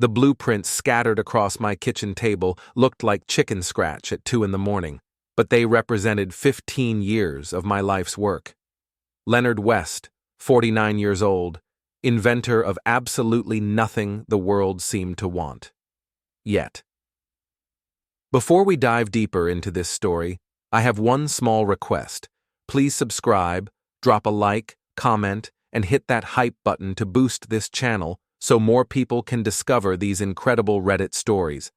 The blueprints scattered across my kitchen table looked like chicken scratch at 2 in the morning, but they represented 15 years of my life's work. Leonard West, 49 years old, inventor of absolutely nothing the world seemed to want. Yet. Before we dive deeper into this story, I have one small request. Please subscribe, drop a like, comment, and hit that hype button to boost this channel so more people can discover these incredible Reddit stories.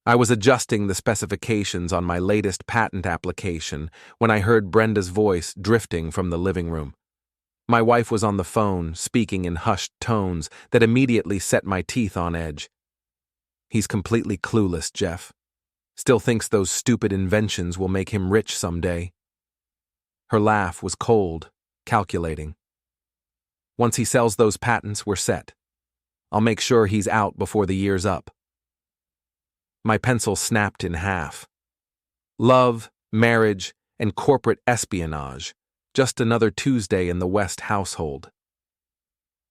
I was adjusting the specifications on my latest patent application when I heard Brenda's voice drifting from the living room. My wife was on the phone, speaking in hushed tones that immediately set my teeth on edge. He's completely clueless, Jeff. Still thinks those stupid inventions will make him rich someday. Her laugh was cold, calculating. Once he sells those patents, we're set. I'll make sure he's out before the year's up. My pencil snapped in half. Love, marriage, and corporate espionage. Just another Tuesday in the West household.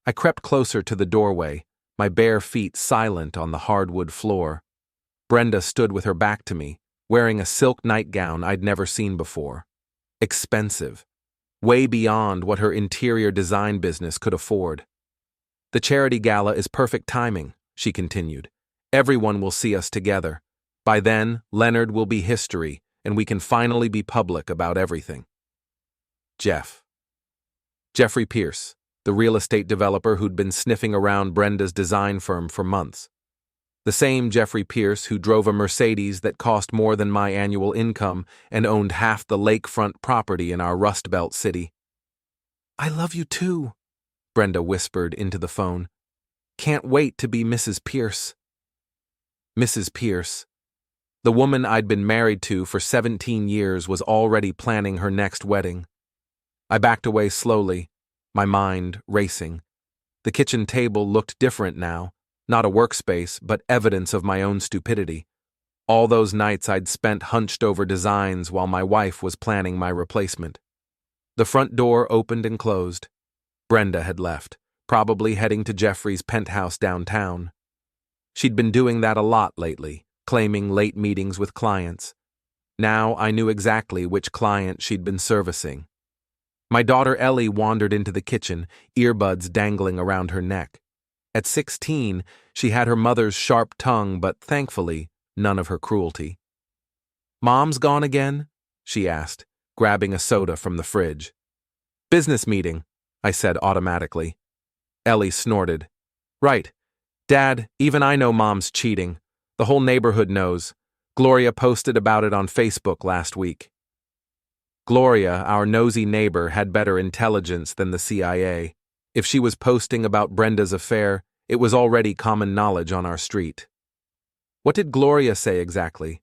I crept closer to the doorway, my bare feet silent on the hardwood floor. Brenda stood with her back to me, wearing a silk nightgown I'd never seen before. Expensive. Way beyond what her interior design business could afford. The charity gala is perfect timing, she continued. Everyone will see us together. By then, Leonard will be history, and we can finally be public about everything. Jeffrey Pierce, the real estate developer who'd been sniffing around Brenda's design firm for months. The same Jeffrey Pierce who drove a Mercedes that cost more than my annual income and owned half the lakefront property in our Rust Belt city. "I love you too," Brenda whispered into the phone. "Can't wait to be Mrs. Pierce." Mrs. Pierce. The woman I'd been married to for 17 years was already planning her next wedding. I backed away slowly, my mind racing. The kitchen table looked different now, not a workspace, but evidence of my own stupidity. All those nights I'd spent hunched over designs while my wife was planning my replacement. The front door opened and closed. Brenda had left, probably heading to Jeffrey's penthouse downtown. She'd been doing that a lot lately, claiming late meetings with clients. Now I knew exactly which client she'd been servicing. My daughter Ellie wandered into the kitchen, earbuds dangling around her neck. At 16, she had her mother's sharp tongue, but thankfully, none of her cruelty. "Mom's gone again?" she asked, grabbing a soda from the fridge. "Business meeting," I said automatically. Ellie snorted. "Right. Dad, even I know Mom's cheating. The whole neighborhood knows. Gloria posted about it on Facebook last week." Gloria, our nosy neighbor, had better intelligence than the CIA. If she was posting about Brenda's affair, it was already common knowledge on our street. What did Gloria say exactly?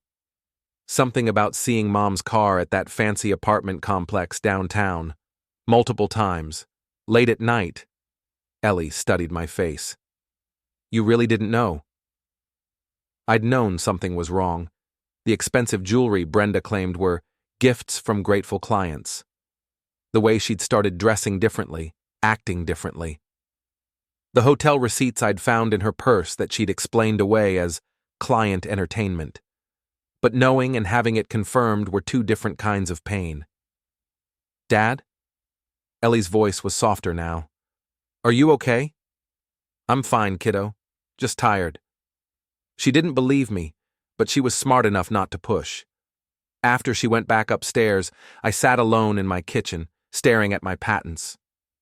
Something about seeing Mom's car at that fancy apartment complex downtown. Multiple times. Late at night. Ellie studied my face. "You really didn't know?" I'd known something was wrong. The expensive jewelry Brenda claimed were gifts from grateful clients. The way she'd started dressing differently, acting differently. The hotel receipts I'd found in her purse that she'd explained away as client entertainment. But knowing and having it confirmed were two different kinds of pain. "Dad?" Ellie's voice was softer now. "Are you okay?" "I'm fine, kiddo. Just tired." She didn't believe me, but she was smart enough not to push. After she went back upstairs, I sat alone in my kitchen, staring at my patents.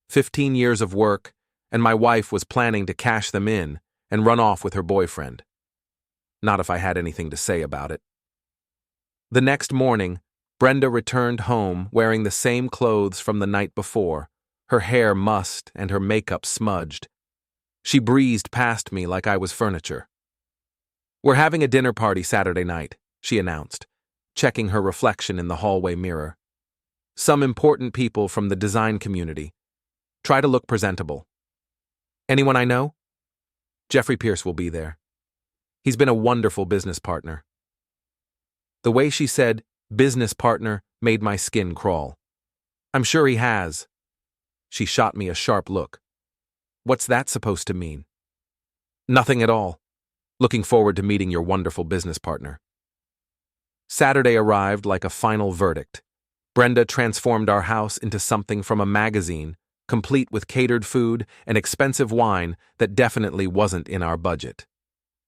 15 years of work, and my wife was planning to cash them in and run off with her boyfriend. Not if I had anything to say about it. The next morning, Brenda returned home wearing the same clothes from the night before, her hair mussed and her makeup smudged. She breezed past me like I was furniture. "We're having a dinner party Saturday night," she announced, checking her reflection in the hallway mirror. "Some important people from the design community. Try to look presentable." "Anyone I know?" "Jeffrey Pierce will be there. He's been a wonderful business partner." The way she said, "business partner," made my skin crawl. "I'm sure he has." She shot me a sharp look. "What's that supposed to mean?" "Nothing at all. Looking forward to meeting your wonderful business partner. Saturday arrived like a final verdict. Brenda transformed our house into something from a magazine, complete with catered food and expensive wine that definitely wasn't in our budget.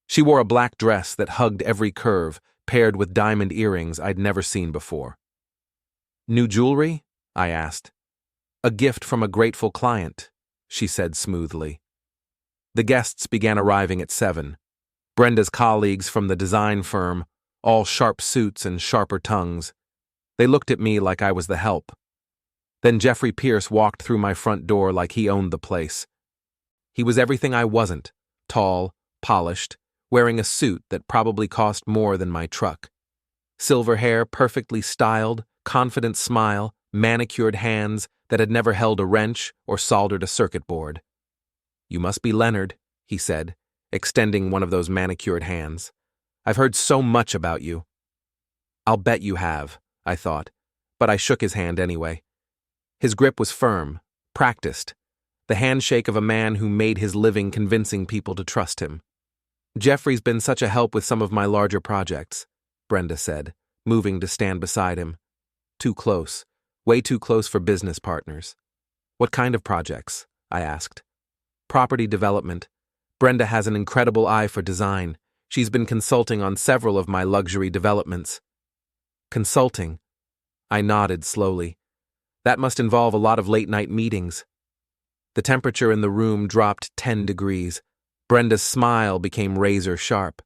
She wore a black dress that hugged every curve, paired with diamond earrings I'd never seen before. New jewelry? I asked. A gift from a grateful client, she said smoothly. The guests began arriving at 7. Brenda's colleagues from the design firm, all sharp suits and sharper tongues. They looked at me like I was the help. Then Jeffrey Pierce walked through my front door like he owned the place. He was everything I wasn't, tall, polished, wearing a suit that probably cost more than my truck. Silver hair perfectly styled, confident smile, manicured hands that had never held a wrench or soldered a circuit board. "You must be Leonard," he said, extending one of those manicured hands. "I've heard so much about you." "I'll bet you have," I thought, but I shook his hand anyway. His grip was firm, practiced, the handshake of a man who made his living convincing people to trust him. "Jeffrey's been such a help with some of my larger projects," Brenda said, moving to stand beside him. "Too close, way too close for business partners." "What kind of projects?" I asked. "Property development. Brenda has an incredible eye for design. She's been consulting on several of my luxury developments." "Consulting?" I nodded slowly. "That must involve a lot of late-night meetings." The temperature in the room dropped 10 degrees. Brenda's smile became razor-sharp.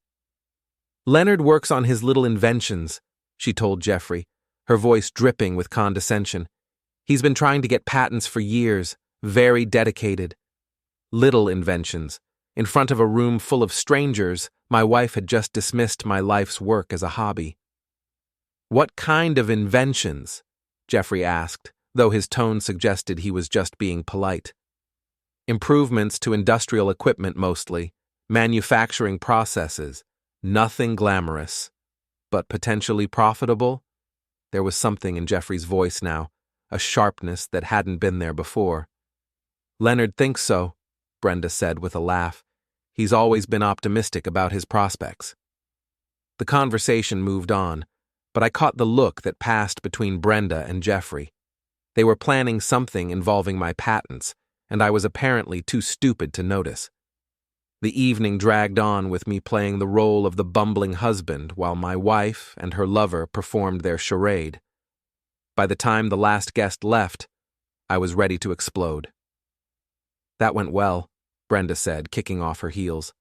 "Leonard works on his little inventions," she told Jeffrey, her voice dripping with condescension. "He's been trying to get patents for years, very dedicated. Little inventions. In front of a room full of strangers, my wife had just dismissed my life's work as a hobby." "What kind of inventions?" Jeffrey asked, though his tone suggested he was just being polite. "Improvements to industrial equipment mostly, manufacturing processes, nothing glamorous. But potentially profitable?" There was something in Jeffrey's voice now, a sharpness that hadn't been there before. "Leonard thinks so," Brenda said with a laugh. "He's always been optimistic about his prospects." The conversation moved on, but I caught the look that passed between Brenda and Jeffrey. They were planning something involving my patents, and I was apparently too stupid to notice. The evening dragged on with me playing the role of the bumbling husband while my wife and her lover performed their charade. By the time the last guest left, I was ready to explode. "That went well," Brenda said, kicking off her heels.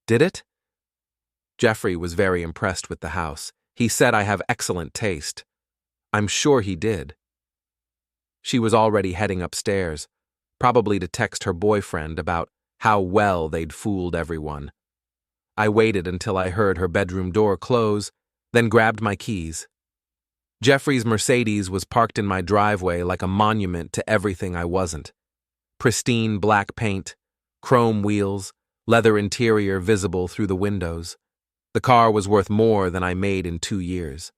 "Did it?" Jeffrey was very impressed with the house. He said I have excellent taste. I'm sure he did. She was already heading upstairs, probably to text her boyfriend about how well they'd fooled everyone. I waited until I heard her bedroom door close, then grabbed my keys. Jeffrey's Mercedes was parked in my driveway like a monument to everything I wasn't. Pristine black paint, chrome wheels, leather interior visible through the windows. The car was worth more than I made in 2 years.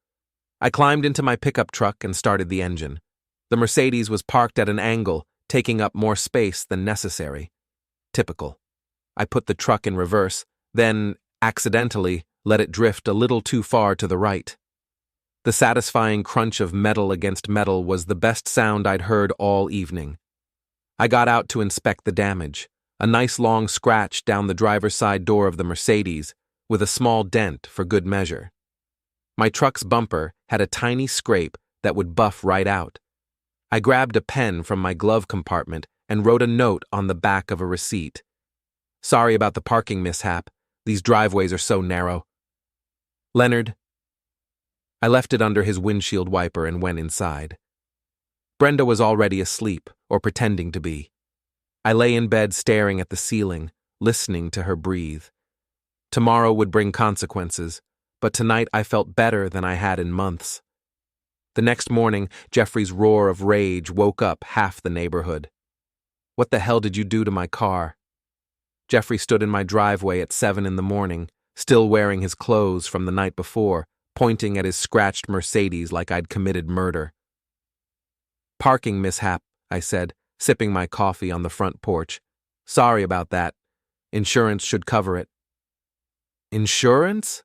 I climbed into my pickup truck and started the engine. The Mercedes was parked at an angle, taking up more space than necessary. Typical. I put the truck in reverse, then, accidentally, let it drift a little too far to the right. The satisfying crunch of metal against metal was the best sound I'd heard all evening. I got out to inspect the damage, a nice long scratch down the driver's side door of the Mercedes, with a small dent for good measure. My truck's bumper had a tiny scrape that would buff right out. I grabbed a pen from my glove compartment and wrote a note on the back of a receipt. "Sorry about the parking mishap. These driveways are so narrow. Leonard." I left it under his windshield wiper and went inside. Brenda was already asleep, or pretending to be. I lay in bed staring at the ceiling, listening to her breathe. Tomorrow would bring consequences, but tonight I felt better than I had in months. The next morning, Jeffrey's roar of rage woke up half the neighborhood. "What the hell did you do to my car?" Jeffrey stood in my driveway at 7 in the morning, still wearing his clothes from the night before, pointing at his scratched Mercedes like I'd committed murder. "Parking mishap," I said, sipping my coffee on the front porch. "Sorry about that. Insurance should cover it." Insurance?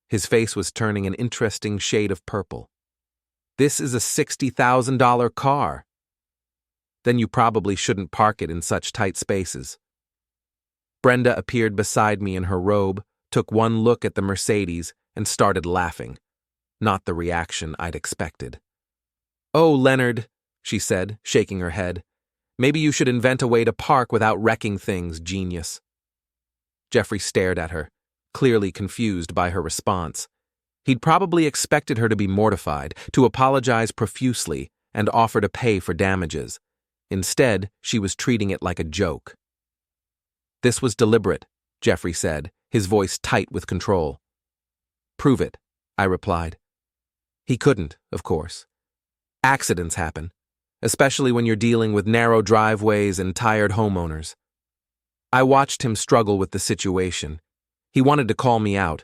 His face was turning an interesting shade of purple. This is a $60,000 car. Then you probably shouldn't park it in such tight spaces. Brenda appeared beside me in her robe, took one look at the Mercedes, and started laughing. Not the reaction I'd expected. "Oh, Leonard," she said, shaking her head. "Maybe you should invent a way to park without wrecking things, genius." Jeffrey stared at her, clearly confused by her response. He'd probably expected her to be mortified, to apologize profusely, and offer to pay for damages. Instead, she was treating it like a joke. "This was deliberate," Jeffrey said, his voice tight with control. "Prove it," I replied. He couldn't, of course. Accidents happen, especially when you're dealing with narrow driveways and tired homeowners. I watched him struggle with the situation. He wanted to call me out,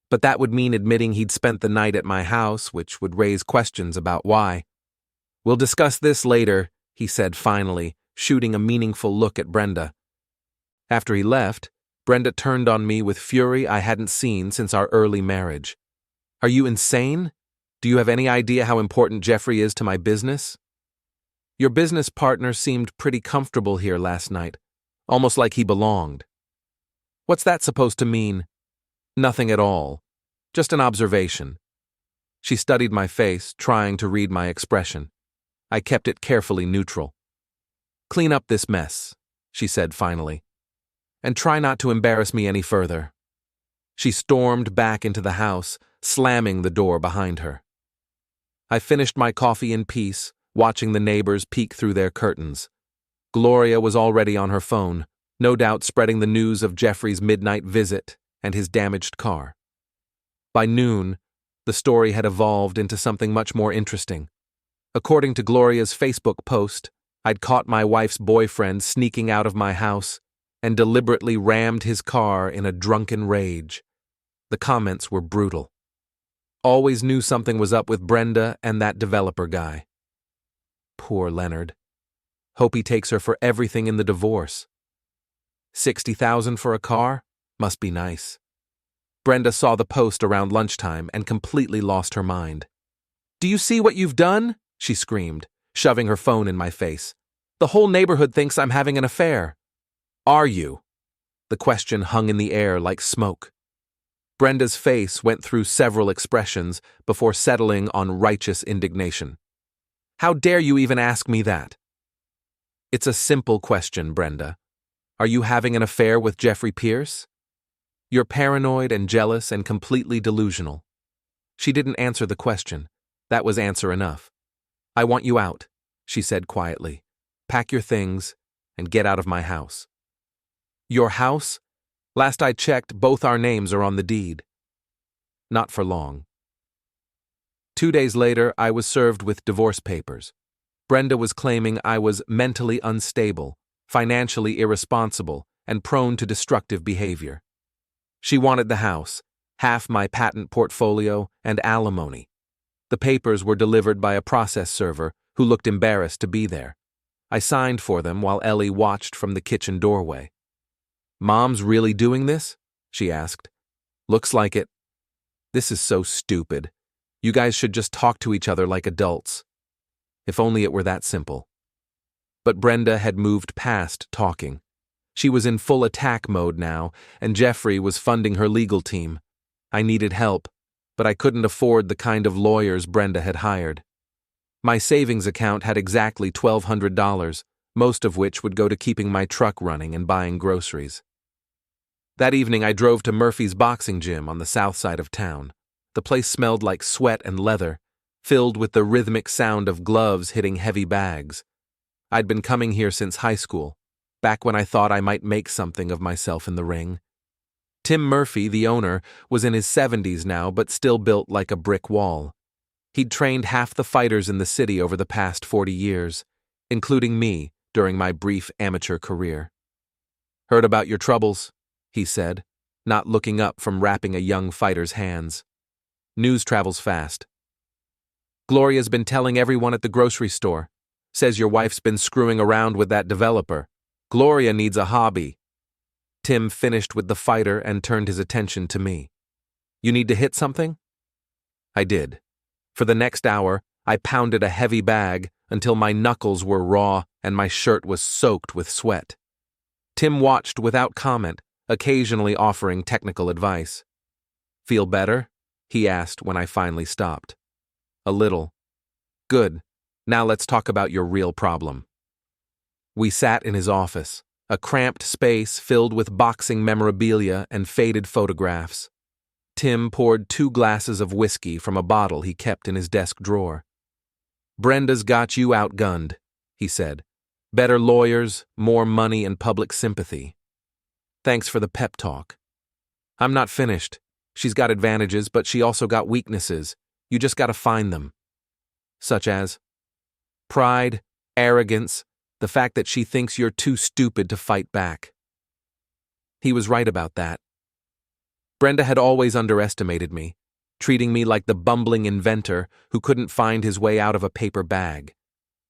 but that would mean admitting he'd spent the night at my house, which would raise questions about why. "We'll discuss this later," he said finally, shooting a meaningful look at Brenda. After he left, Brenda turned on me with fury I hadn't seen since our early marriage. "Are you insane? Do you have any idea how important Jeffrey is to my business? Your business partner seemed pretty comfortable here last night, almost like he belonged." "What's that supposed to mean?" "Nothing at all. Just an observation." She studied my face, trying to read my expression. I kept it carefully neutral. "Clean up this mess," she said finally, "and try not to embarrass me any further." She stormed back into the house, slamming the door behind her. I finished my coffee in peace, watching the neighbors peek through their curtains. Gloria was already on her phone, no doubt spreading the news of Jeffrey's midnight visit and his damaged car. By noon, the story had evolved into something much more interesting. According to Gloria's Facebook post, I'd caught my wife's boyfriend sneaking out of my house and deliberately rammed his car in a drunken rage. The comments were brutal. Always knew something was up with Brenda and that developer guy. Poor Leonard. Hope he takes her for everything in the divorce. $60,000 for a car? Must be nice. Brenda saw the post around lunchtime and completely lost her mind. "Do you see what you've done?" she screamed, shoving her phone in my face. "The whole neighborhood thinks I'm having an affair." "Are you?" The question hung in the air like smoke. Brenda's face went through several expressions before settling on righteous indignation. "How dare you even ask me that?" "It's a simple question, Brenda. Are you having an affair with Jeffrey Pierce? You're paranoid and jealous and completely delusional." She didn't answer the question. That was answer enough. "I want you out," she said quietly. "Pack your things and get out of my house." "Your house? Last I checked, both our names are on the deed." Not for long. 2 days later, I was served with divorce papers. Brenda was claiming I was mentally unstable, financially irresponsible, and prone to destructive behavior. She wanted the house, half my patent portfolio, and alimony. The papers were delivered by a process server who looked embarrassed to be there. I signed for them while Ellie watched from the kitchen doorway. "Mom's really doing this?" she asked. "Looks like it. This is so stupid. You guys should just talk to each other like adults. If only it were that simple." But Brenda had moved past talking. She was in full attack mode now, and Jeffrey was funding her legal team. I needed help, but I couldn't afford the kind of lawyers Brenda had hired. My savings account had exactly $1,200, most of which would go to keeping my truck running and buying groceries. That evening I drove to Murphy's boxing gym on the south side of town. The place smelled like sweat and leather, filled with the rhythmic sound of gloves hitting heavy bags. I'd been coming here since high school, back when I thought I might make something of myself in the ring. Tim Murphy, the owner, was in his 70s now, but still built like a brick wall. He'd trained half the fighters in the city over the past 40 years, including me during my brief amateur career. "Heard about your troubles," he said, not looking up from wrapping a young fighter's hands. "News travels fast. Gloria's been telling everyone at the grocery store. Says your wife's been screwing around with that developer. Gloria needs a hobby." Tim finished with the fighter and turned his attention to me. You need to hit something? I did. For the next hour, I pounded a heavy bag until my knuckles were raw and my shirt was soaked with sweat. Tim watched without comment, occasionally offering technical advice. Feel better? He asked when I finally stopped. A little. Good. Now let's talk about your real problem. We sat in his office, a cramped space filled with boxing memorabilia and faded photographs. Tim poured 2 glasses of whiskey from a bottle he kept in his desk drawer. Brenda's got you outgunned, he said. Better lawyers, more money, and public sympathy. Thanks for the pep talk. I'm not finished. She's got advantages, but she also got weaknesses. You just gotta find them. Such as pride, arrogance, the fact that she thinks you're too stupid to fight back. He was right about that. Brenda had always underestimated me, treating me like the bumbling inventor who couldn't find his way out of a paper bag.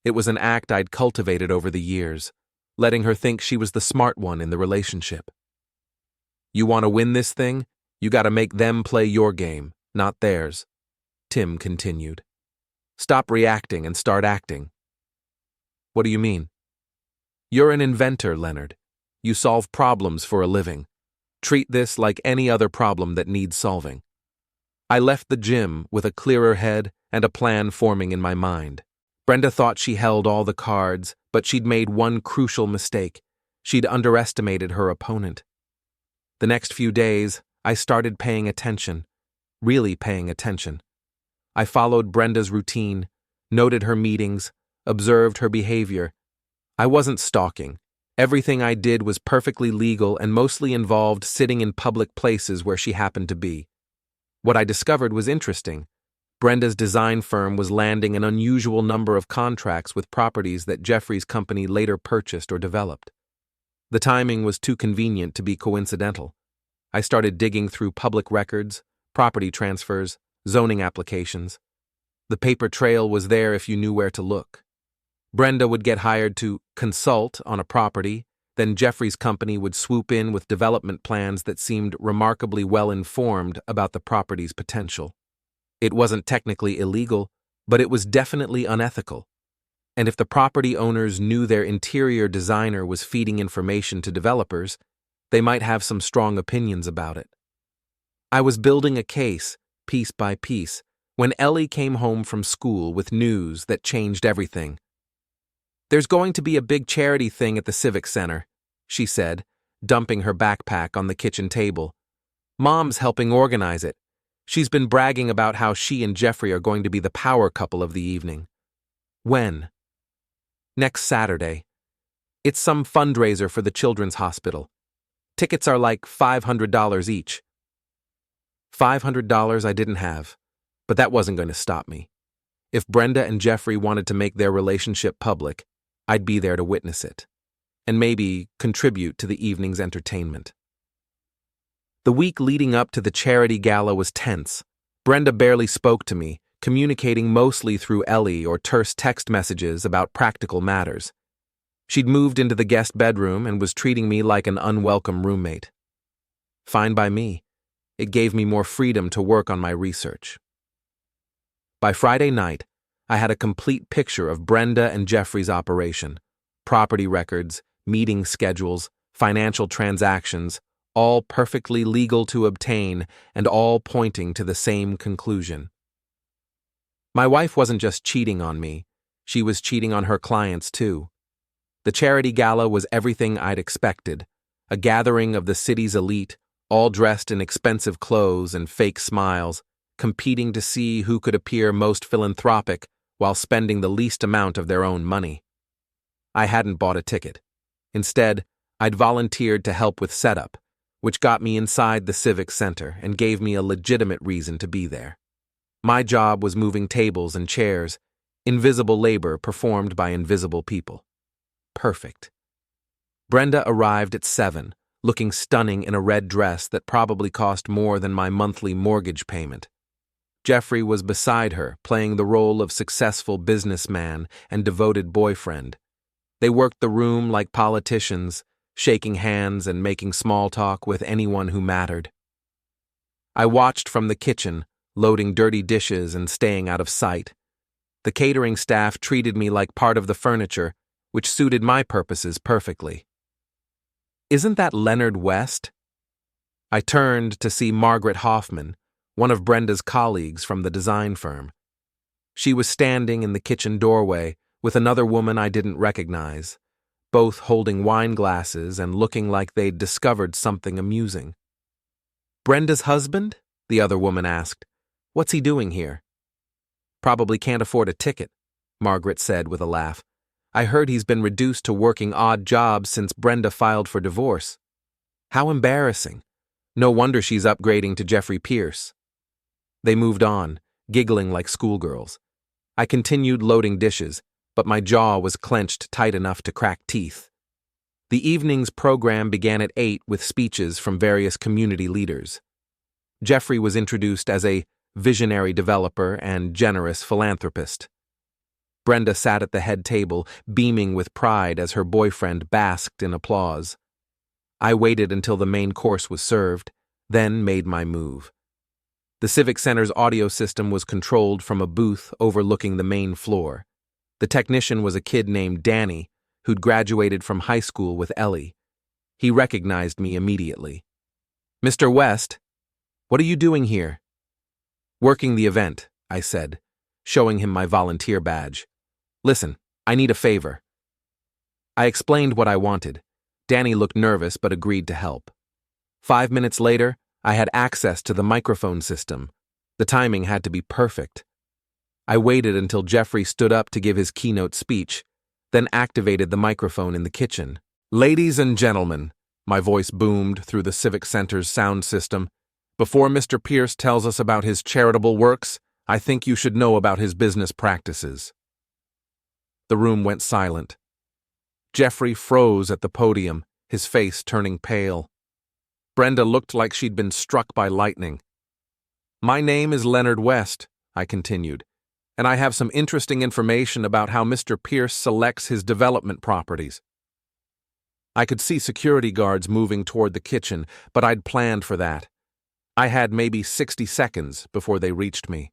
It was an act I'd cultivated over the years, letting her think she was the smart one in the relationship. You want to win this thing? You gotta make them play your game, not theirs, Tim continued. Stop reacting and start acting. What do you mean? You're an inventor, Leonard. You solve problems for a living. Treat this like any other problem that needs solving. I left the gym with a clearer head and a plan forming in my mind. Brenda thought she held all the cards, but she'd made one crucial mistake. She'd underestimated her opponent. The next few days, I started paying attention, really paying attention. I followed Brenda's routine, noted her meetings, observed her behavior. I wasn't stalking. Everything I did was perfectly legal and mostly involved sitting in public places where she happened to be. What I discovered was interesting. Brenda's design firm was landing an unusual number of contracts with properties that Jeffrey's company later purchased or developed. The timing was too convenient to be coincidental. I started digging through public records, property transfers, zoning applications. The paper trail was there if you knew where to look. Brenda would get hired to consult on a property, then Jeffrey's company would swoop in with development plans that seemed remarkably well informed about the property's potential. It wasn't technically illegal, but it was definitely unethical. And if the property owners knew their interior designer was feeding information to developers, they might have some strong opinions about it. I was building a case, piece by piece, when Ellie came home from school with news that changed everything. There's going to be a big charity thing at the Civic Center, she said, dumping her backpack on the kitchen table. Mom's helping organize it. She's been bragging about how she and Jeffrey are going to be the power couple of the evening. When? Next Saturday. It's some fundraiser for the Children's Hospital. Tickets are like $500 each. $500 I didn't have, but that wasn't going to stop me. If Brenda and Jeffrey wanted to make their relationship public, I'd be there to witness it, and maybe contribute to the evening's entertainment. The week leading up to the charity gala was tense. Brenda barely spoke to me, communicating mostly through Ellie or terse text messages about practical matters. She'd moved into the guest bedroom and was treating me like an unwelcome roommate. Fine by me. It gave me more freedom to work on my research. By Friday night, I had a complete picture of Brenda and Jeffrey's operation. Property records, meeting schedules, financial transactions, all perfectly legal to obtain and all pointing to the same conclusion. My wife wasn't just cheating on me, she was cheating on her clients too. The charity gala was everything I'd expected, a gathering of the city's elite, all dressed in expensive clothes and fake smiles, competing to see who could appear most philanthropic while spending the least amount of their own money. I hadn't bought a ticket. Instead, I'd volunteered to help with setup, which got me inside the Civic Center and gave me a legitimate reason to be there. My job was moving tables and chairs, invisible labor performed by invisible people. Perfect. Brenda arrived at 7, looking stunning in a red dress that probably cost more than my monthly mortgage payment. Jeffrey was beside her, playing the role of successful businessman and devoted boyfriend. They worked the room like politicians, shaking hands and making small talk with anyone who mattered. I watched from the kitchen, loading dirty dishes and staying out of sight. The catering staff treated me like part of the furniture, which suited my purposes perfectly. "Isn't that Leonard West?" I turned to see Margaret Hoffman, one of Brenda's colleagues from the design firm. She was standing in the kitchen doorway with another woman I didn't recognize, both holding wine glasses and looking like they'd discovered something amusing. "Brenda's husband?" the other woman asked. "What's he doing here?" "Probably can't afford a ticket," Margaret said with a laugh. "I heard he's been reduced to working odd jobs since Brenda filed for divorce." "How embarrassing. No wonder she's upgrading to Jeffrey Pierce." They moved on, giggling like schoolgirls. I continued loading dishes, but my jaw was clenched tight enough to crack teeth. The evening's program began at 8 with speeches from various community leaders. Jeffrey was introduced as a visionary developer and generous philanthropist. Brenda sat at the head table, beaming with pride as her boyfriend basked in applause. I waited until the main course was served, then made my move. The Civic Center's audio system was controlled from a booth overlooking the main floor. The technician was a kid named Danny, who'd graduated from high school with Ellie. He recognized me immediately. "Mr. West, what are you doing here?" "Working the event," I said, showing him my volunteer badge. "Listen, I need a favor." I explained what I wanted. Danny looked nervous but agreed to help. 5 minutes later, I had access to the microphone system. The timing had to be perfect. I waited until Jeffrey stood up to give his keynote speech, then activated the microphone in the kitchen. "Ladies and gentlemen," my voice boomed through the Civic Center's sound system, "before Mr. Pierce tells us about his charitable works, I think you should know about his business practices." The room went silent. Jeffrey froze at the podium, his face turning pale. Brenda looked like she'd been struck by lightning. "My name is Leonard West," I continued, "and I have some interesting information about how Mr. Pierce selects his development properties." I could see security guards moving toward the kitchen, but I'd planned for that. I had maybe 60 seconds before they reached me.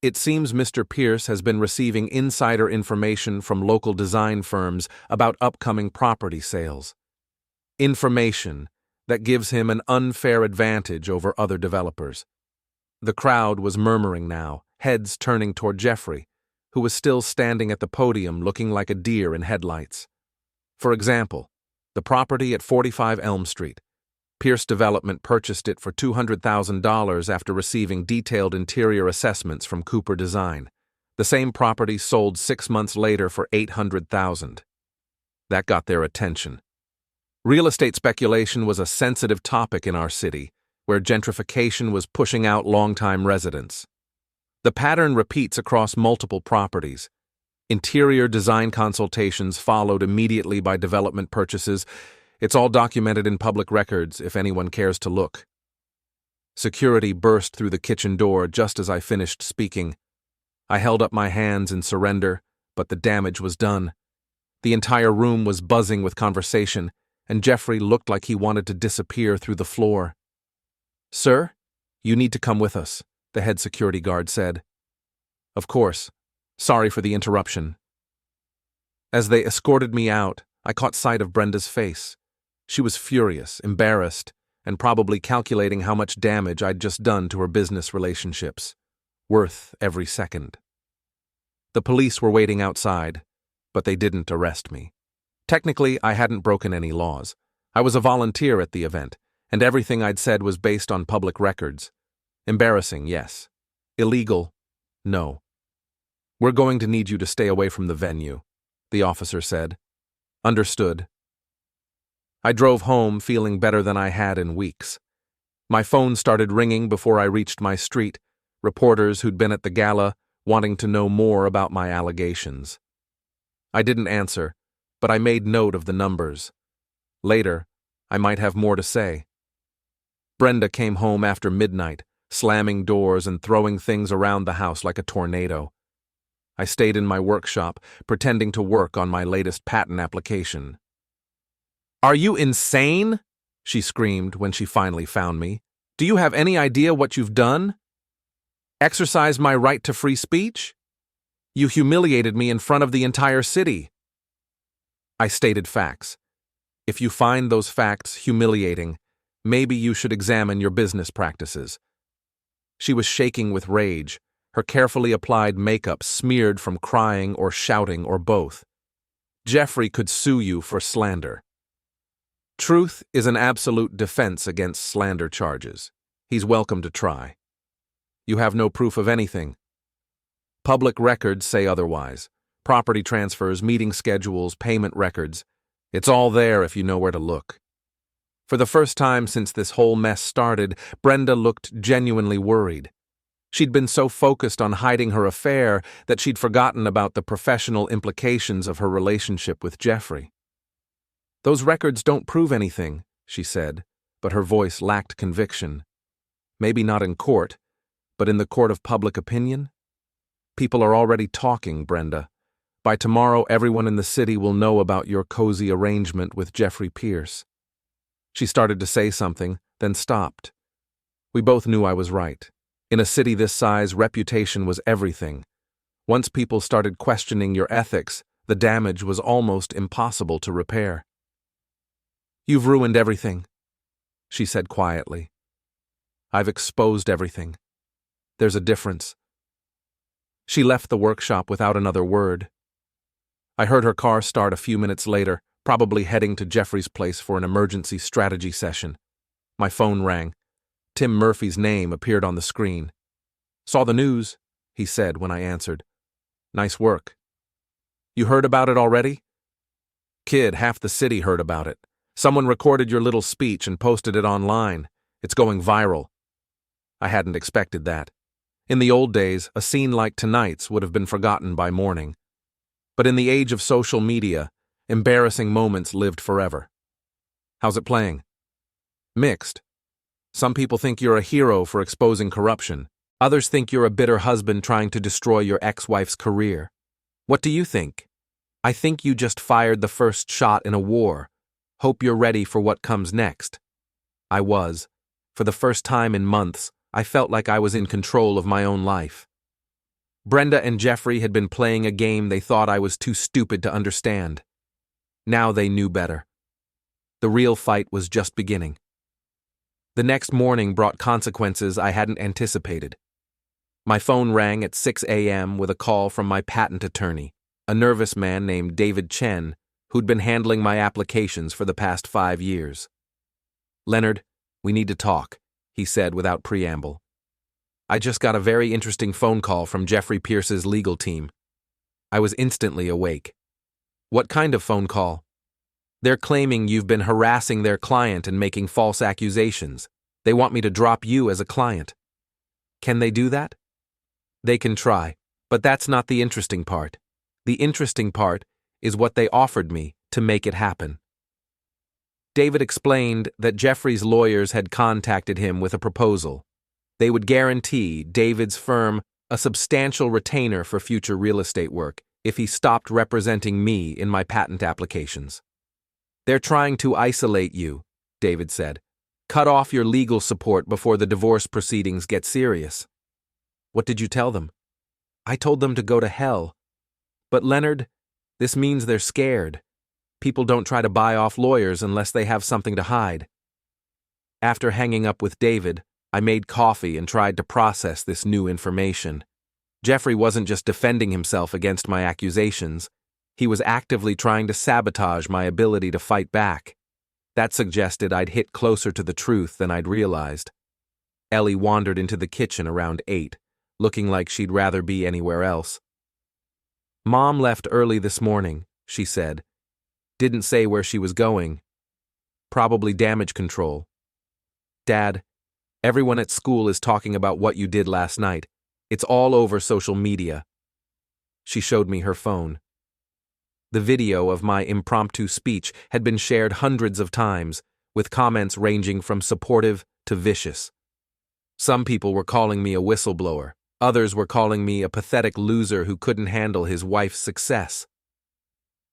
"It seems Mr. Pierce has been receiving insider information from local design firms about upcoming property sales. Information that gives him an unfair advantage over other developers." The crowd was murmuring now, heads turning toward Jeffrey, who was still standing at the podium looking like a deer in headlights. "For example, the property at 45 Elm Street. Pierce Development purchased it for $200,000 after receiving detailed interior assessments from Cooper Design. The same property sold 6 months later for $800,000. That got their attention. Real estate speculation was a sensitive topic in our city, where gentrification was pushing out longtime residents. The pattern repeats across multiple properties. Interior design consultations followed immediately by development purchases. It's all documented in public records if anyone cares to look. Security burst through the kitchen door just as I finished speaking. I held up my hands in surrender, but the damage was done. The entire room was buzzing with conversation, and Jeffrey looked like he wanted to disappear through the floor. "Sir, you need to come with us," the head security guard said. "Of course. Sorry for the interruption." As they escorted me out, I caught sight of Brenda's face. She was furious, embarrassed, and probably calculating how much damage I'd just done to her business relationships. Worth every second. The police were waiting outside, but they didn't arrest me. Technically, I hadn't broken any laws. I was a volunteer at the event, and everything I'd said was based on public records. Embarrassing, yes. Illegal, no. "We're going to need you to stay away from the venue," the officer said. "Understood." I drove home feeling better than I had in weeks. My phone started ringing before I reached my street, reporters who'd been at the gala wanting to know more about my allegations. I didn't answer, but I made note of the numbers. Later, I might have more to say. Brenda came home after midnight, slamming doors and throwing things around the house like a tornado. I stayed in my workshop, pretending to work on my latest patent application. Are you insane? She screamed when she finally found me. Do you have any idea what you've done? Exercise my right to free speech? You humiliated me in front of the entire city. I stated facts. If you find those facts humiliating, maybe you should examine your business practices. She was shaking with rage, her carefully applied makeup smeared from crying or shouting or both. Jeffrey could sue you for slander. Truth is an absolute defense against slander charges. He's welcome to try. You have no proof of anything. Public records say otherwise. Property transfers, meeting schedules, payment records. It's all there if you know where to look. For the first time since this whole mess started, Brenda looked genuinely worried. She'd been so focused on hiding her affair that she'd forgotten about the professional implications of her relationship with Jeffrey. Those records don't prove anything, she said, but her voice lacked conviction. Maybe not in court, but in the court of public opinion? People are already talking, Brenda. By tomorrow, everyone in the city will know about your cozy arrangement with Jeffrey Pierce. She started to say something, then stopped. We both knew I was right. In a city this size, reputation was everything. Once people started questioning your ethics, the damage was almost impossible to repair. You've ruined everything, she said quietly. I've exposed everything. There's a difference. She left the workshop without another word. I heard her car start a few minutes later, probably heading to Jeffrey's place for an emergency strategy session. My phone rang. Tim Murphy's name appeared on the screen. Saw the news, he said when I answered. Nice work. You heard about it already? Kid, half the city heard about it. Someone recorded your little speech and posted it online. It's going viral. I hadn't expected that. In the old days, a scene like tonight's would have been forgotten by morning. But in the age of social media, embarrassing moments lived forever. How's it playing? Mixed. Some people think you're a hero for exposing corruption. Others think you're a bitter husband trying to destroy your ex-wife's career. What do you think? I think you just fired the first shot in a war. Hope you're ready for what comes next. I was. For the first time in months, I felt like I was in control of my own life. Brenda and Jeffrey had been playing a game they thought I was too stupid to understand. Now they knew better. The real fight was just beginning. The next morning brought consequences I hadn't anticipated. My phone rang at 6 a.m. with a call from my patent attorney, a nervous man named David Chen, who'd been handling my applications for the past 5 years. Leonard, we need to talk, he said without preamble. I just got a very interesting phone call from Jeffrey Pierce's legal team. I was instantly awake. What kind of phone call? They're claiming you've been harassing their client and making false accusations. They want me to drop you as a client. Can they do that? They can try, but that's not the interesting part. The interesting part is what they offered me to make it happen. David explained that Jeffrey's lawyers had contacted him with a proposal. They would guarantee David's firm a substantial retainer for future real estate work if he stopped representing me in my patent applications. They're trying to isolate you, David said. Cut off your legal support before the divorce proceedings get serious. What did you tell them? I told them to go to hell. But Leonard, this means they're scared. People don't try to buy off lawyers unless they have something to hide. After hanging up with David, I made coffee and tried to process this new information. Jeffrey wasn't just defending himself against my accusations. He was actively trying to sabotage my ability to fight back. That suggested I'd hit closer to the truth than I'd realized. Ellie wandered into the kitchen around 8, looking like she'd rather be anywhere else. Mom left early this morning, she said. Didn't say where she was going. Probably damage control. Dad, everyone at school is talking about what you did last night. It's all over social media. She showed me her phone. The video of my impromptu speech had been shared hundreds of times, with comments ranging from supportive to vicious. Some people were calling me a whistleblower. Others were calling me a pathetic loser who couldn't handle his wife's success.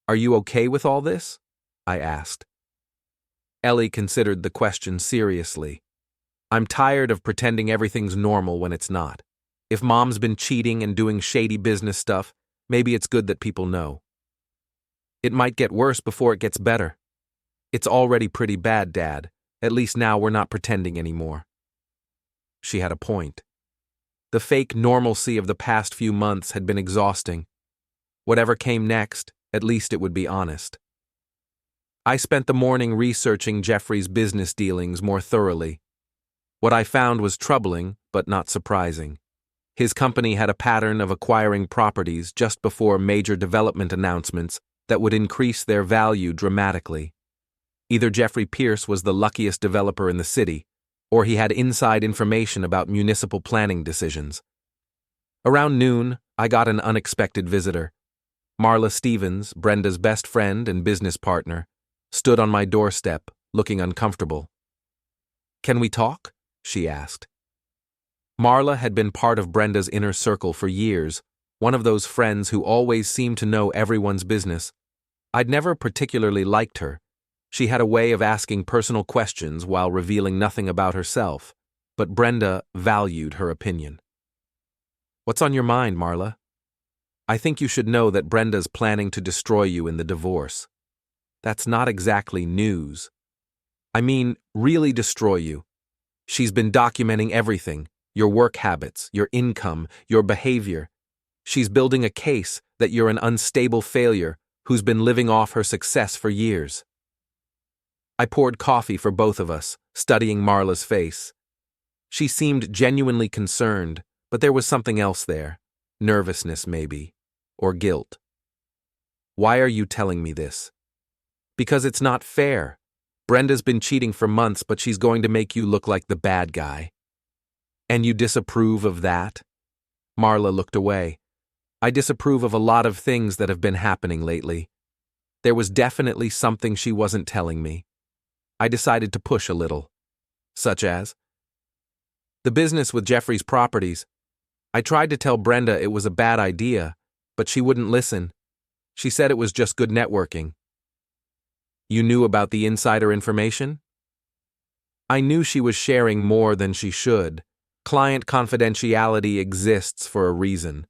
Are you okay with all this? I asked. Ellie considered the question seriously. I'm tired of pretending everything's normal when it's not. If Mom's been cheating and doing shady business stuff, maybe it's good that people know. It might get worse before it gets better. It's already pretty bad, Dad. At least now we're not pretending anymore. She had a point. The fake normalcy of the past few months had been exhausting. Whatever came next, at least it would be honest. I spent the morning researching Jeffrey's business dealings more thoroughly. What I found was troubling, but not surprising. His company had a pattern of acquiring properties just before major development announcements that would increase their value dramatically. Either Jeffrey Pierce was the luckiest developer in the city, or he had inside information about municipal planning decisions. Around noon, I got an unexpected visitor. Marla Stevens, Brenda's best friend and business partner, stood on my doorstep, looking uncomfortable. "Can we talk?" she asked. Marla had been part of Brenda's inner circle for years, one of those friends who always seemed to know everyone's business. I'd never particularly liked her. She had a way of asking personal questions while revealing nothing about herself, but Brenda valued her opinion. "What's on your mind, Marla?" "I think you should know that Brenda's planning to destroy you in the divorce." "That's not exactly news." "I mean, really destroy you. She's been documenting everything, your work habits, your income, your behavior. She's building a case that you're an unstable failure who's been living off her success for years." I poured coffee for both of us, studying Marla's face. She seemed genuinely concerned, but there was something else there. Nervousness, maybe. Or guilt. "Why are you telling me this?" "Because it's not fair. Brenda's been cheating for months, but she's going to make you look like the bad guy." "And you disapprove of that?" Marla looked away. "I disapprove of a lot of things that have been happening lately. There was definitely something she wasn't telling me. I decided to push a little." "Such as?" "The business with Jeffrey's properties. I tried to tell Brenda it was a bad idea, but she wouldn't listen. She said it was just good networking." "You knew about the insider information?" "I knew she was sharing more than she should. Client confidentiality exists for a reason."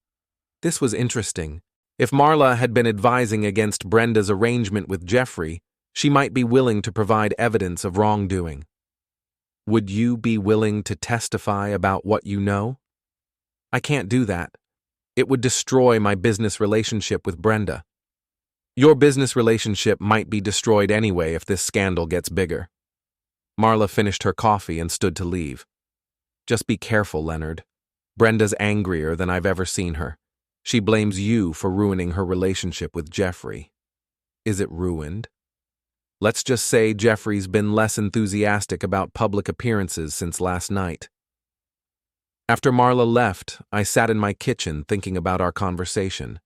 This was interesting. If Marla had been advising against Brenda's arrangement with Jeffrey, she might be willing to provide evidence of wrongdoing. "Would you be willing to testify about what you know?" "I can't do that. It would destroy my business relationship with Brenda." "Your business relationship might be destroyed anyway if this scandal gets bigger." Marla finished her coffee and stood to leave. "Just be careful, Leonard. Brenda's angrier than I've ever seen her. She blames you for ruining her relationship with Jeffrey." "Is it ruined?" "Let's just say Jeffrey's been less enthusiastic about public appearances since last night." After Marla left, I sat in my kitchen thinking about our conversation.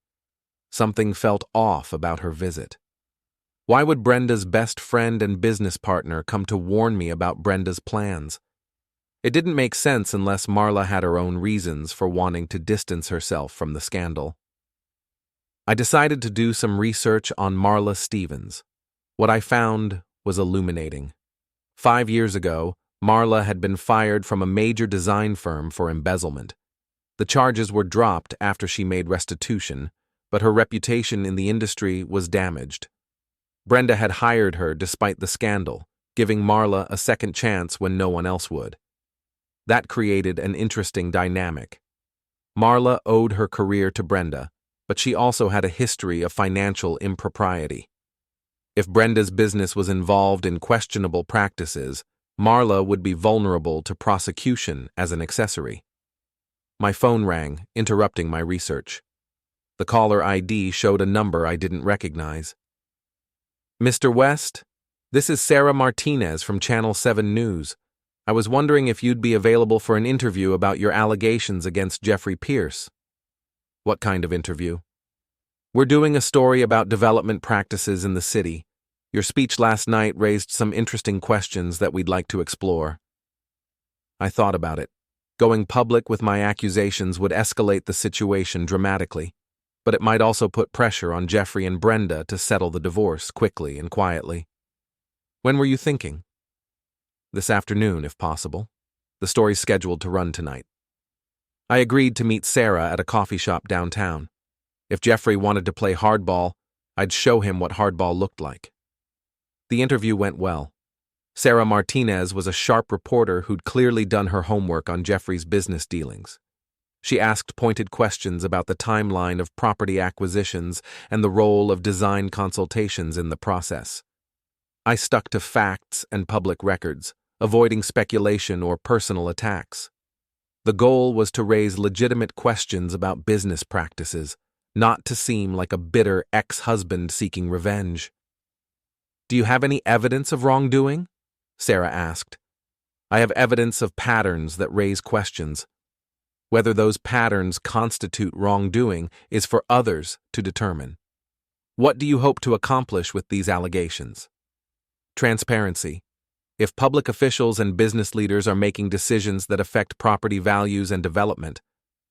Something felt off about her visit. Why would Brenda's best friend and business partner come to warn me about Brenda's plans? It didn't make sense unless Marla had her own reasons for wanting to distance herself from the scandal. I decided to do some research on Marla Stevens. What I found was illuminating. 5 years ago, Marla had been fired from a major design firm for embezzlement. The charges were dropped after she made restitution, but her reputation in the industry was damaged. Brenda had hired her despite the scandal, giving Marla a second chance when no one else would. That created an interesting dynamic. Marla owed her career to Brenda, but she also had a history of financial impropriety. If Brenda's business was involved in questionable practices, Marla would be vulnerable to prosecution as an accessory. My phone rang, interrupting my research. The caller ID showed a number I didn't recognize. "Mr. West, this is Sarah Martinez from Channel 7 News. I was wondering if you'd be available for an interview about your allegations against Jeffrey Pierce." "What kind of interview?" "We're doing a story about development practices in the city. Your speech last night raised some interesting questions that we'd like to explore." I thought about it. Going public with my accusations would escalate the situation dramatically, but it might also put pressure on Jeffrey and Brenda to settle the divorce quickly and quietly. When were you thinking? This afternoon, if possible. The story's scheduled to run tonight. I agreed to meet Sarah at a coffee shop downtown. If Jeffrey wanted to play hardball, I'd show him what hardball looked like. The interview went well. Sarah Martinez was a sharp reporter who'd clearly done her homework on Jeffrey's business dealings. She asked pointed questions about the timeline of property acquisitions and the role of design consultations in the process. I stuck to facts and public records, avoiding speculation or personal attacks. The goal was to raise legitimate questions about business practices, not to seem like a bitter ex-husband seeking revenge. "Do you have any evidence of wrongdoing?" Sarah asked. "I have evidence of patterns that raise questions. Whether those patterns constitute wrongdoing is for others to determine. What do you hope to accomplish with these allegations?" Transparency. If public officials and business leaders are making decisions that affect property values and development,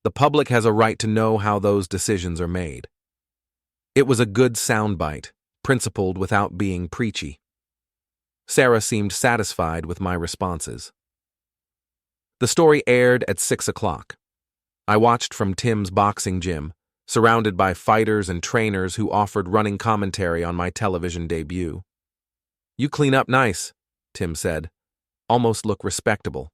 the public has a right to know how those decisions are made. It was a good soundbite, principled without being preachy. Sarah seemed satisfied with my responses. The story aired at 6 o'clock. I watched from Tim's boxing gym, surrounded by fighters and trainers who offered running commentary on my television debut. "You clean up nice," Tim said. "Almost look respectable."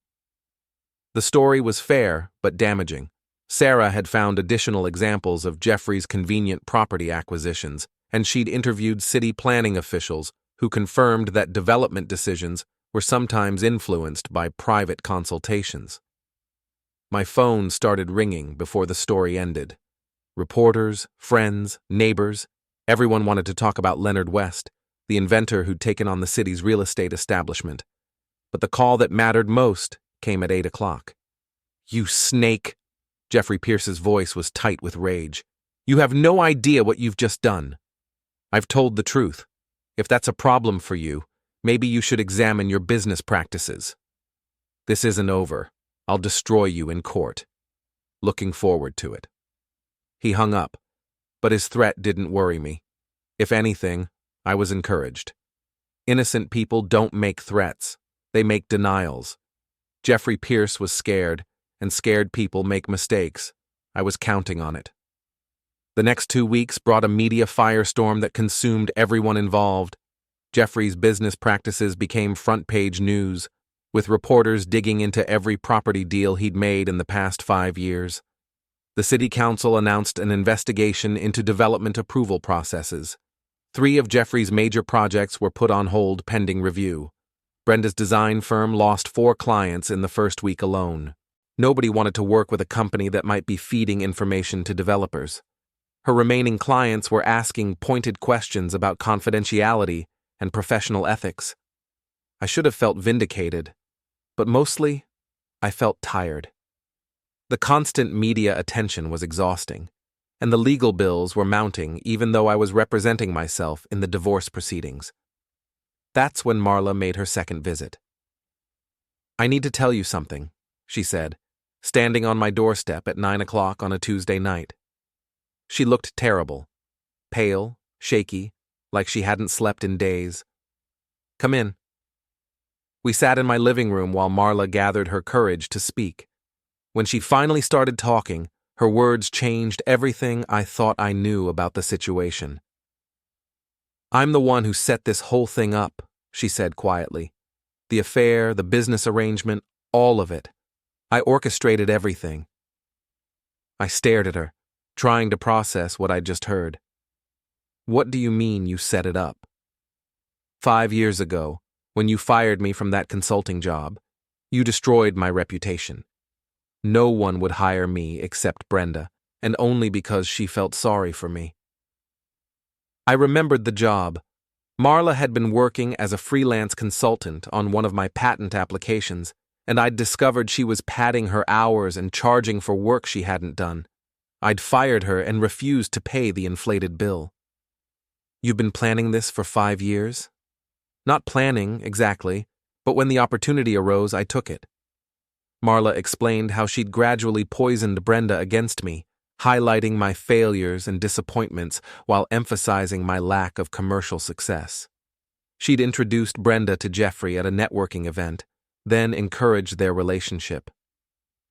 The story was fair but damaging. Sarah had found additional examples of Jeffrey's convenient property acquisitions, and she'd interviewed city planning officials who confirmed that development decisions were sometimes influenced by private consultations. My phone started ringing before the story ended. Reporters, friends, neighbors, everyone wanted to talk about Leonard West, the inventor who'd taken on the city's real estate establishment. But the call that mattered most came at 8 o'clock. "You snake!" Jeffrey Pierce's voice was tight with rage. "You have no idea what you've just done. I've told the truth. If that's a problem for you, maybe you should examine your business practices. This isn't over. I'll destroy you in court. Looking forward to it." He hung up, but his threat didn't worry me. If anything, I was encouraged. Innocent people don't make threats. They make denials. Jeffrey Pierce was scared, and scared people make mistakes. I was counting on it. The next 2 weeks brought a media firestorm that consumed everyone involved. Jeffrey's business practices became front-page news, with reporters digging into every property deal he'd made in the past 5 years. The city council announced an investigation into development approval processes. 3 of Jeffrey's major projects were put on hold pending review. Brenda's design firm lost 4 clients in the first week alone. Nobody wanted to work with a company that might be feeding information to developers. Her remaining clients were asking pointed questions about confidentiality and professional ethics. I should have felt vindicated, but mostly, I felt tired. The constant media attention was exhausting, and the legal bills were mounting even though I was representing myself in the divorce proceedings. That's when Marla made her second visit. "I need to tell you something," she said, standing on my doorstep at 9 o'clock on a Tuesday night. She looked terrible, pale, shaky, like she hadn't slept in days. "Come in." We sat in my living room while Marla gathered her courage to speak. When she finally started talking, her words changed everything I thought I knew about the situation. "I'm the one who set this whole thing up," she said quietly. "The affair, the business arrangement, all of it. I orchestrated everything." I stared at her, trying to process what I'd just heard. "What do you mean you set it up?" 5 years ago, when you fired me from that consulting job, you destroyed my reputation. No one would hire me except Brenda, and only because she felt sorry for me. I remembered the job. Marla had been working as a freelance consultant on one of my patent applications, and I'd discovered she was padding her hours and charging for work she hadn't done. I'd fired her and refused to pay the inflated bill. "You've been planning this for 5 years?" "Not planning, exactly, but when the opportunity arose, I took it." Marla explained how she'd gradually poisoned Brenda against me, highlighting my failures and disappointments while emphasizing my lack of commercial success. She'd introduced Brenda to Jeffrey at a networking event, then encouraged their relationship.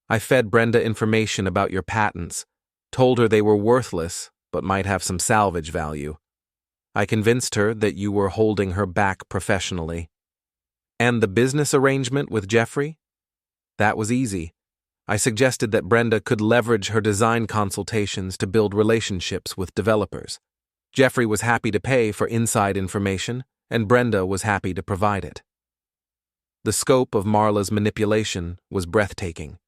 I fed Brenda information about your patents, told her they were worthless but might have some salvage value. I convinced her that you were holding her back professionally. And the business arrangement with Jeffrey? That was easy. I suggested that Brenda could leverage her design consultations to build relationships with developers. Jeffrey was happy to pay for inside information, and Brenda was happy to provide it. The scope of Marla's manipulation was breathtaking.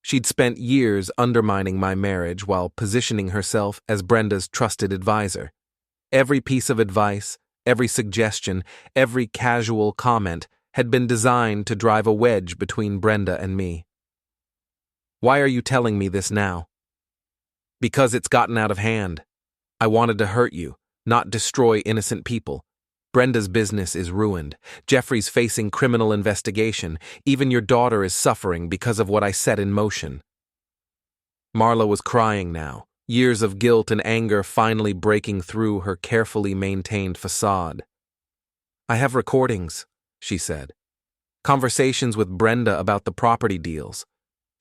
She'd spent years undermining my marriage while positioning herself as Brenda's trusted advisor. Every piece of advice, every suggestion, every casual comment had been designed to drive a wedge between Brenda and me. Why are you telling me this now? Because it's gotten out of hand. I wanted to hurt you, not destroy innocent people. Brenda's business is ruined. Jeffrey's facing criminal investigation. Even your daughter is suffering because of what I set in motion. Marla was crying now, years of guilt and anger finally breaking through her carefully maintained facade. I have recordings, she said. Conversations with Brenda about the property deals.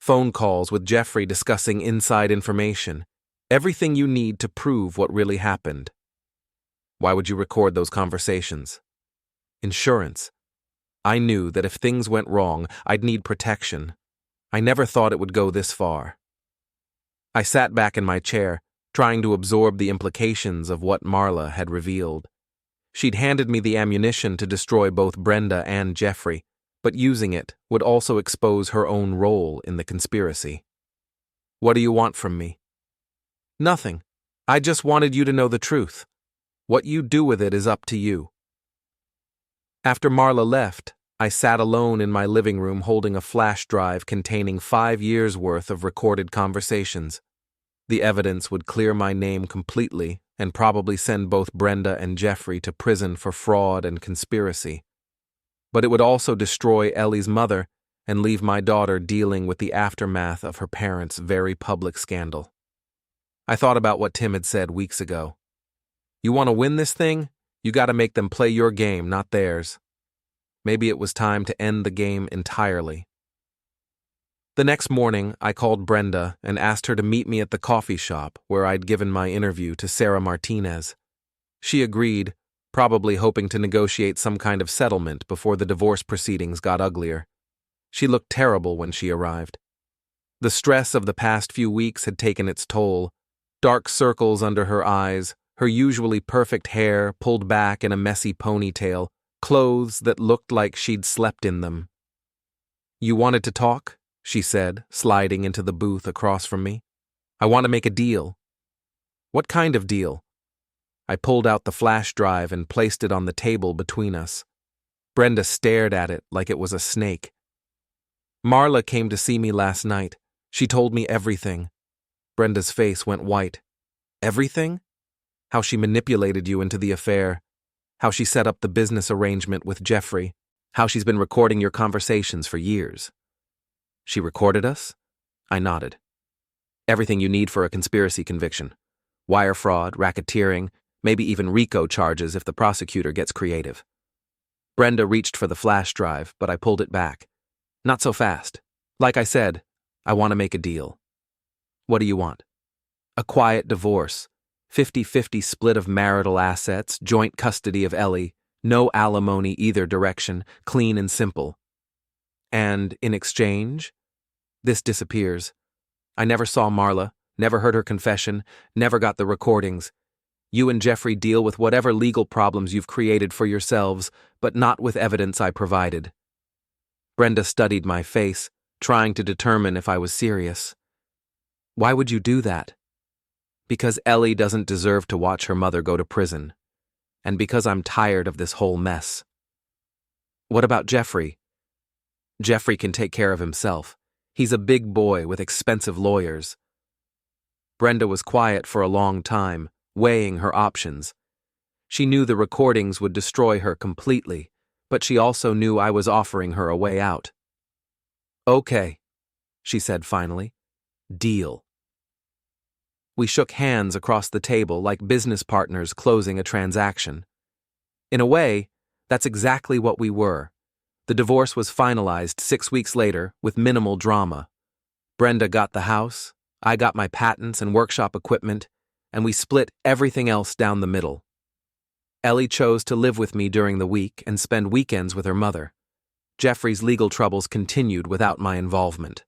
Phone calls with Jeffrey discussing inside information. Everything you need to prove what really happened. Why would you record those conversations? Insurance. I knew that if things went wrong, I'd need protection. I never thought it would go this far. I sat back in my chair, trying to absorb the implications of what Marla had revealed. She'd handed me the ammunition to destroy both Brenda and Jeffrey, but using it would also expose her own role in the conspiracy. What do you want from me? Nothing. I just wanted you to know the truth. What you do with it is up to you. After Marla left, I sat alone in my living room holding a flash drive containing 5 years' worth of recorded conversations. The evidence would clear my name completely and probably send both Brenda and Jeffrey to prison for fraud and conspiracy. But it would also destroy Ellie's mother and leave my daughter dealing with the aftermath of her parents' very public scandal. I thought about what Tim had said weeks ago. You want to win this thing? You got to make them play your game, not theirs. Maybe it was time to end the game entirely. The next morning, I called Brenda and asked her to meet me at the coffee shop where I'd given my interview to Sarah Martinez. She agreed, probably hoping to negotiate some kind of settlement before the divorce proceedings got uglier. She looked terrible when she arrived. The stress of the past few weeks had taken its toll. Dark circles under her eyes, her usually perfect hair pulled back in a messy ponytail, clothes that looked like she'd slept in them. You wanted to talk? She said, sliding into the booth across from me. I want to make a deal. What kind of deal? I pulled out the flash drive and placed it on the table between us. Brenda stared at it like it was a snake. Marla came to see me last night. She told me everything. Brenda's face went white. Everything? How she manipulated you into the affair. How she set up the business arrangement with Jeffrey. How she's been recording your conversations for years. She recorded us? I nodded. Everything you need for a conspiracy conviction. Wire fraud, racketeering, maybe even RICO charges if the prosecutor gets creative. Brenda reached for the flash drive, but I pulled it back. Not so fast. Like I said, I want to make a deal. What do you want? A quiet divorce. 50-50 split of marital assets, joint custody of Ellie, no alimony either direction, clean and simple. And in exchange, this disappears. I never saw Marla, never heard her confession, never got the recordings. You and Jeffrey deal with whatever legal problems you've created for yourselves, but not with evidence I provided. Brenda studied my face, trying to determine if I was serious. Why would you do that? Because Ellie doesn't deserve to watch her mother go to prison, and because I'm tired of this whole mess. What about Jeffrey? Jeffrey can take care of himself. He's a big boy with expensive lawyers. Brenda was quiet for a long time, weighing her options. She knew the recordings would destroy her completely, but she also knew I was offering her a way out. Okay, she said finally. Deal. We shook hands across the table like business partners closing a transaction. In a way, That's exactly what we were. The divorce was finalized 6 weeks later with minimal drama. Brenda got the house, I got my patents and workshop equipment, and we split everything else down the middle. Ellie chose to live with me during the week and spend weekends with her mother. Jeffrey's legal troubles continued without my involvement.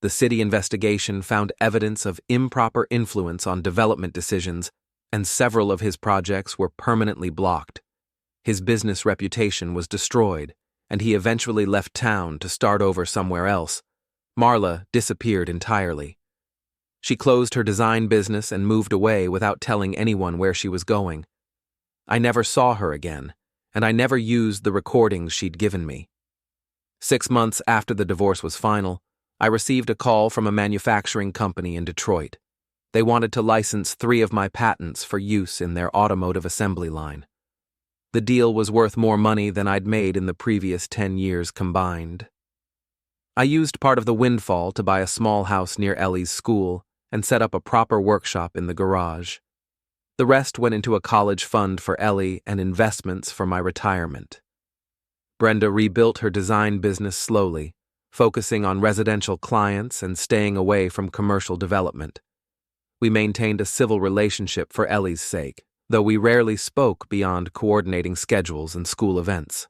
The city investigation found evidence of improper influence on development decisions, and several of his projects were permanently blocked. His business reputation was destroyed, and he eventually left town to start over somewhere else. Marla disappeared entirely. She closed her design business and moved away without telling anyone where she was going. I never saw her again, and I never used the recordings she'd given me. 6 months after the divorce was final, I received a call from a manufacturing company in Detroit. They wanted to license 3 of my patents for use in their automotive assembly line. The deal was worth more money than I'd made in the previous 10 years combined. I used part of the windfall to buy a small house near Ellie's school and set up a proper workshop in the garage. The rest went into a college fund for Ellie and investments for my retirement. Brenda rebuilt her design business slowly, focusing on residential clients and staying away from commercial development. We maintained a civil relationship for Ellie's sake, though we rarely spoke beyond coordinating schedules and school events.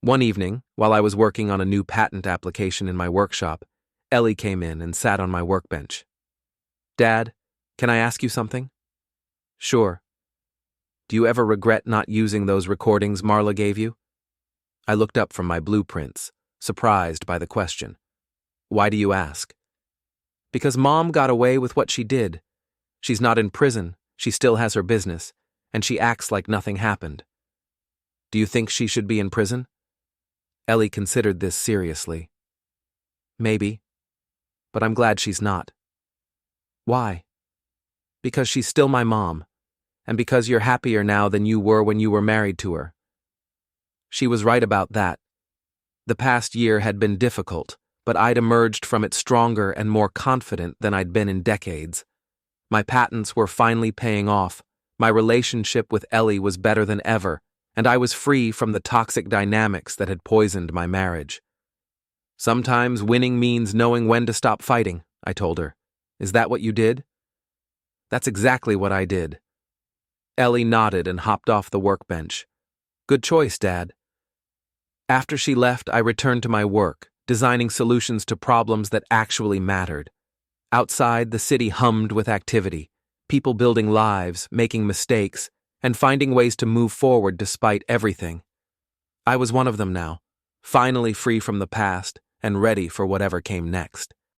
One evening, while I was working on a new patent application in my workshop, Ellie came in and sat on my workbench. "Dad, can I ask you something?" "Sure." "Do you ever regret not using those recordings Marla gave you?" I looked up from my blueprints, surprised by the question. "Why do you ask?" "Because Mom got away with what she did. She's not in prison, she still has her business, and she acts like nothing happened." "Do you think she should be in prison?" Ellie considered this seriously. "Maybe, but I'm glad she's not." "Why?" "Because she's still my mom, and because you're happier now than you were when you were married to her." She was right about that. The past year had been difficult, but I'd emerged from it stronger and more confident than I'd been in decades. My patents were finally paying off, my relationship with Ellie was better than ever, and I was free from the toxic dynamics that had poisoned my marriage. "Sometimes winning means knowing when to stop fighting," I told her. "Is that what you did?" "That's exactly what I did." Ellie nodded and hopped off the workbench. "Good choice, Dad." After she left, I returned to my work, designing solutions to problems that actually mattered. Outside, the city hummed with activity, people building lives, making mistakes, and finding ways to move forward despite everything. I was one of them now, finally free from the past and ready for whatever came next.